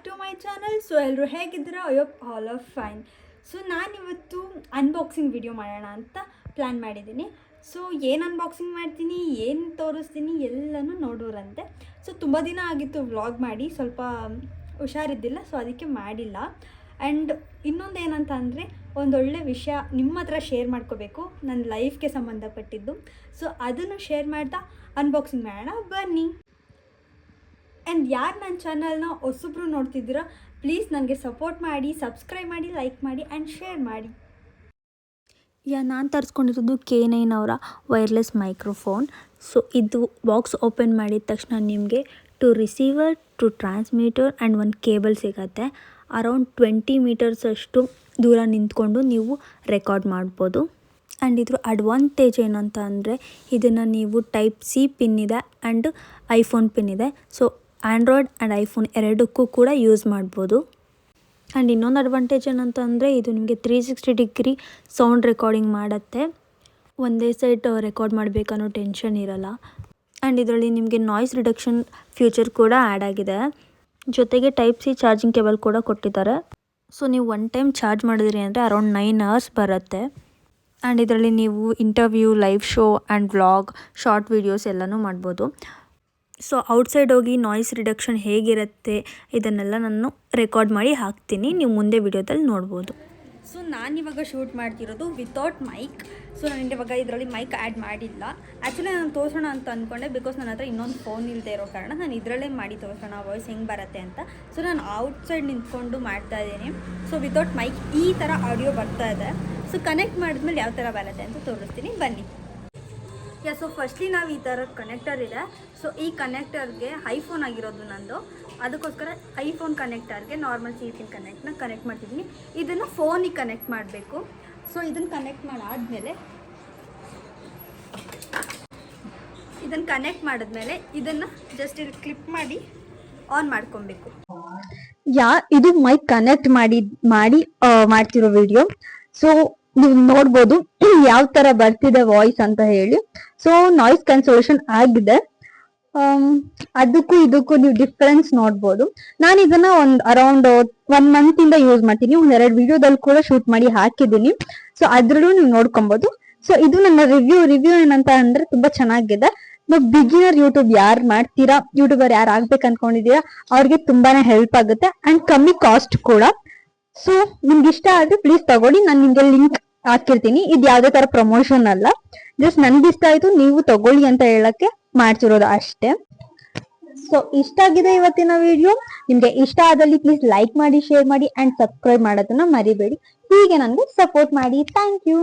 Back to my channel. So ಎಲ್ಲರೂ ಹೇಗಿದ್ದೀರಾ? I hope all are fine. So ನಾನಿವತ್ತು unboxing video ಮಾಡೋಣ ಅಂತ ಪ್ಲ್ಯಾನ್ ಮಾಡಿದ್ದೀನಿ. ಸೊ ಏನು ಅನ್ಬಾಕ್ಸಿಂಗ್ ಮಾಡ್ತೀನಿ, ಏನು ತೋರಿಸ್ತೀನಿ ಎಲ್ಲನೂ ನೋಡೋರಂತೆ. ಸೊ ತುಂಬ ದಿನ ಆಗಿತ್ತು ವ್ಲಾಗ್ ಮಾಡಿ, ಸ್ವಲ್ಪ ಹುಷಾರಿದ್ದಿಲ್ಲ, ಸೊ ಅದಕ್ಕೆ ಮಾಡಿಲ್ಲ. ಆ್ಯಂಡ್ ಇನ್ನೊಂದು ಏನಂತ ಅಂದರೆ, ಒಂದೊಳ್ಳೆ ವಿಷಯ ನಿಮ್ಮ ಹತ್ರ ಶೇರ್ ಮಾಡ್ಕೋಬೇಕು, ನನ್ನ ಲೈಫ್ಗೆ ಸಂಬಂಧಪಟ್ಟಿದ್ದು. ಸೊ ಅದನ್ನು ಶೇರ್ ಮಾಡ್ತಾ ಅನ್ಬಾಕ್ಸಿಂಗ್ ಮಾಡೋಣ ಬನ್ನಿ. ಆ್ಯಂಡ್ ಯಾರು ನನ್ನ ಚಾನಲ್ನ ಹೊಸಬ್ರು ನೋಡ್ತಿದ್ದೀರಾ, ಪ್ಲೀಸ್ ನನಗೆ ಸಪೋರ್ಟ್ ಮಾಡಿ, ಸಬ್ಸ್ಕ್ರೈಬ್ ಮಾಡಿ, ಲೈಕ್ ಮಾಡಿ ಆ್ಯಂಡ್ ಶೇರ್ ಮಾಡಿ. ನಾನು ತರಿಸ್ಕೊಂಡಿರೋದು K9 ಅವರ ವೈರ್ಲೆಸ್ ಮೈಕ್ರೋಫೋನ್. ಸೊ ಇದು ಬಾಕ್ಸ್ ಓಪನ್ ಮಾಡಿದ ತಕ್ಷಣ ನಿಮಗೆ two receiver, two transmitter and ಒಂದು ಕೇಬಲ್ ಸಿಗುತ್ತೆ. ಅರೌಂಡ್ 20 ಮೀಟರ್ಸ್ ಅಷ್ಟು ದೂರ ನಿಂತ್ಕೊಂಡು ನೀವು ರೆಕಾರ್ಡ್ ಮಾಡ್ಬೋದು. ಆ್ಯಂಡ್ ಇದ್ರ ಅಡ್ವಾಂಟೇಜ್ ಏನಂತ ಅಂದರೆ, ಇದನ್ನು ನೀವು Type-C ಪಿನ್ ಇದೆ ಆ್ಯಂಡ್ ಐಫೋನ್ ಪಿನ್ ಇದೆ. ಸೊ ಆ್ಯಂಡ್ರಾಯ್ಡ್ ಆ್ಯಂಡ್ ಐಫೋನ್ ಎರಡಕ್ಕೂ ಕೂಡ ಯೂಸ್ ಮಾಡ್ಬೋದು. ಆ್ಯಂಡ್ ಇನ್ನೊಂದು ಅಡ್ವಾಂಟೇಜ್ ಏನಂತ ಅಂದರೆ, ಇದು ನಿಮಗೆ 360 ಡಿಗ್ರಿ ಸೌಂಡ್ ರೆಕಾರ್ಡಿಂಗ್ ಮಾಡುತ್ತೆ. ಒಂದೇ ಸೈಡ್ ರೆಕಾರ್ಡ್ ಮಾಡಬೇಕನ್ನೋ ಟೆನ್ಷನ್ ಇರಲ್ಲ. ಆ್ಯಂಡ್ ಇದರಲ್ಲಿ ನಿಮಗೆ ನಾಯ್ಸ್ ರಿಡಕ್ಷನ್ ಫ್ಯೂಚರ್ ಕೂಡ ಆ್ಯಡ್ ಆಗಿದೆ. ಜೊತೆಗೆ Type-C ಚಾರ್ಜಿಂಗ್ ಕೇಬಲ್ ಕೂಡ ಕೊಟ್ಟಿದ್ದಾರೆ. ಸೊ ನೀವು ಒನ್ ಟೈಮ್ ಚಾರ್ಜ್ ಮಾಡಿದ್ರಿ ಅಂದರೆ ಅರೌಂಡ್ 9 hours ಬರುತ್ತೆ. ಆ್ಯಂಡ್ ಇದರಲ್ಲಿ ನೀವು interview, live show and vlog, short videos ಎಲ್ಲನೂ ಮಾಡ್ಬೋದು. ಸೊ ಔಟ್ಸೈಡ್ ಹೋಗಿ ನಾಯ್ಸ್ ರಿಡಕ್ಷನ್ ಹೇಗಿರುತ್ತೆ ಇದನ್ನೆಲ್ಲ ನಾನು ರೆಕಾರ್ಡ್ ಮಾಡಿ ಹಾಕ್ತೀನಿ, ನೀವು ಮುಂದೆ ವಿಡಿಯೋದಲ್ಲಿ ನೋಡ್ಬೋದು. ಸೊ ನಾನಿವಾಗ ಶೂಟ್ ಮಾಡ್ತಿರೋದು ವಿತೌಟ್ ಮೈಕ್. ಸೊ ನಾನು ಇವಾಗ ಇದರಲ್ಲಿ ಮೈಕ್ ಆ್ಯಡ್ ಮಾಡಿಲ್ಲ. ಆ್ಯಕ್ಚುಲಿ ನಾನು ತೋರಿಸೋಣ ಅಂತ ಅಂದ್ಕೊಂಡೆ, ಬಿಕಾಸ್ ನನ್ನ ಹತ್ರ ಇನ್ನೊಂದು ಫೋನ್ ಇಲ್ಲದೆ ಇರೋ ಕಾರಣ ನಾನು ಇದರಲ್ಲೇ ಮಾಡಿ ತೋರಿಸೋಣ ವಾಯ್ಸ್ ಹೆಂಗೆ ಬರುತ್ತೆ ಅಂತ. ಸೊ ನಾನು ಔಟ್ಸೈಡ್ ನಿಂತ್ಕೊಂಡು ಮಾಡ್ತಾ ಇದ್ದೀನಿ. ಸೊ ವಿತೌಟ್ ಮೈಕ್ ಈ ಥರ ಆಡಿಯೋ ಬರ್ತಾ ಇದೆ. ಸೊ ಕನೆಕ್ಟ್ ಮಾಡಿದ್ಮೇಲೆ ಯಾವ ಥರ ಬರುತ್ತೆ ಅಂತ ತೋರಿಸ್ತೀನಿ ಬನ್ನಿ. ಸೊ ಫಸ್ಟ್ಲಿ ನಾವು ಈ ಥರ ಕನೆಕ್ಟರ್ ಇದೆ. ಸೊ ಈ ಕನೆಕ್ಟರ್ಗೆ ಐಫೋನ್ ಆಗಿರೋದು ನಂದು, ಅದಕ್ಕೋಸ್ಕರ ಐಫೋನ್ ಕನೆಕ್ಟರ್ಗೆ ನಾರ್ಮಲ್ ಪಿನ್ ಕನೆಕ್ಟ್ನ ಕನೆಕ್ಟ್ ಮಾಡ್ತಿದ್ದೀನಿ. ಇದನ್ನು ಫೋನಿಗೆ ಕನೆಕ್ಟ್ ಮಾಡಬೇಕು. ಸೊ ಇದನ್ನು ಕನೆಕ್ಟ್ ಮಾಡಾದಮೇಲೆ ಇದನ್ನು ಜಸ್ಟ್ ಇಲ್ಲಿ ಕ್ಲಿಪ್ ಮಾಡಿ ಆನ್ ಮಾಡ್ಕೊಬೇಕು. ಇದು ಮೈಕ್ ಕನೆಕ್ಟ್ ಮಾಡಿ ಮಾಡ್ತಿರೋ ವಿಡಿಯೋ. ಸೊ ನೀವು ನೋಡ್ಬೋದು ಯಾವ ತರ ಬರ್ತಿದೆ ವಾಯ್ಸ್ ಅಂತ ಹೇಳಿ. ಸೊ ನಾಯ್ಸ್ ಕ್ಯಾನ್ಸಲೇಷನ್ ಆಗಿದೆ. ಅದಕ್ಕೂ ಇದಕ್ಕೂ ನೀವು ಡಿಫ್ರೆನ್ಸ್ ನೋಡ್ಬೋದು. ನಾನು ಇದನ್ನ ಅರೌಂಡ್ 1 month ಇಂದ ಯೂಸ್ ಮಾಡ್ತೀನಿ. 2 ವಿಡಿಯೋದಲ್ಲಿ ಕೂಡ ಶೂಟ್ ಮಾಡಿ ಹಾಕಿದ್ದೀನಿ. ಸೊ ಅದ್ರಲ್ಲೂ ನೀವು ನೋಡ್ಕೊಬಹುದು. ಸೊ ಇದು ನನ್ನ ರಿವ್ಯೂ ಏನಂತ ಅಂದ್ರೆ, ತುಂಬಾ ಚೆನ್ನಾಗಿದೆ. ನಾವು ಬಿಗಿನರ್ ಯೂಟ್ಯೂಬ್ ಯಾರು ಮಾಡ್ತೀರಾ, ಯೂಟ್ಯೂಬರ್ ಯಾರು ಆಗ್ಬೇಕು ಅನ್ಕೊಂಡಿದೀರಾ, ಅವ್ರಿಗೆ ತುಂಬಾನೇ ಹೆಲ್ಪ್ ಆಗುತ್ತೆ ಅಂಡ್ ಕಮ್ಮಿ ಕಾಸ್ಟ್ ಕೂಡ. ಸೊ ನಿಮ್ಗೆ ಇಷ್ಟ ಆದ್ರೆ ಪ್ಲೀಸ್ ತಗೊಳ್ಳಿ, ನಾನು ನಿಮ್ಗೆ ಲಿಂಕ್ ಹಾಕಿರ್ತೀನಿ. ಇದು ಯಾವ್ದೇ ತರ ಪ್ರಮೋಷನ್ ಅಲ್ಲ, ಜಸ್ಟ್ ನನ್ಗೆ ಇಷ್ಟ ಆಯ್ತು, ನೀವು ತಗೊಳ್ಳಿ ಅಂತ ಹೇಳಕ್ಕೆ ಮಾಡ್ತಿರೋದು ಅಷ್ಟೇ. ಸೊ ಇಷ್ಟ ಆಗಿದೆ ಇವತ್ತಿನ ವಿಡಿಯೋ. ನಿಮ್ಗೆ ಇಷ್ಟ ಆದಲ್ಲಿ ಪ್ಲೀಸ್ ಲೈಕ್ ಮಾಡಿ, ಶೇರ್ ಮಾಡಿ ಅಂಡ್ ಸಬ್ಸ್ಕ್ರೈಬ್ ಮಾಡೋದನ್ನ ಮರಿಬೇಡಿ. ಹೀಗೆ ನನಗೆ ಸಪೋರ್ಟ್ ಮಾಡಿ. Thank you.